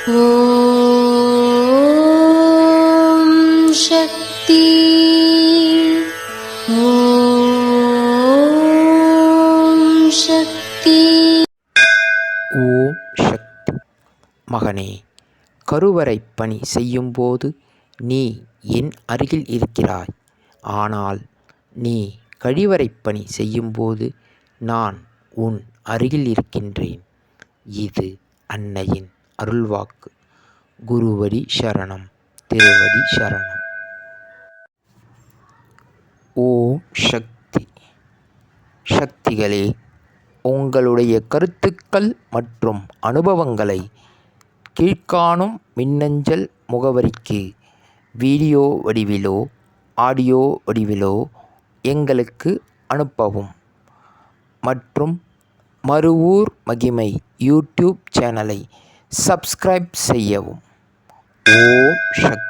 ஓம் சக்தி. ஓம் சக்தி. ஓம் சக்தி. மகனே, கருவறை பணி செய்யும்போது நீ என் அருகில் இருக்கிறாய். ஆனால் நீ கழிவறை பணி செய்யும்போது நான் உன் அருகில் இருக்கின்றேன். இது அன்னையின் அருள்வாக்கு. குருவடி சரணம், திருவடி சரணம். ஓம் சக்தி. சக்திகளே, உங்களுடைய கருத்துக்கள் மற்றும் அனுபவங்களை கீழ்காணும் மின்னஞ்சல் முகவரிக்கு வீடியோ வடிவிலோ ஆடியோ வடிவிலோ எங்களுக்கு அனுப்பவும். மற்றும் மறுவூர் மகிமை யூடியூப் சேனலை சப்ஸ்கிரைப் செய்யவும். ஓம் சக்தி.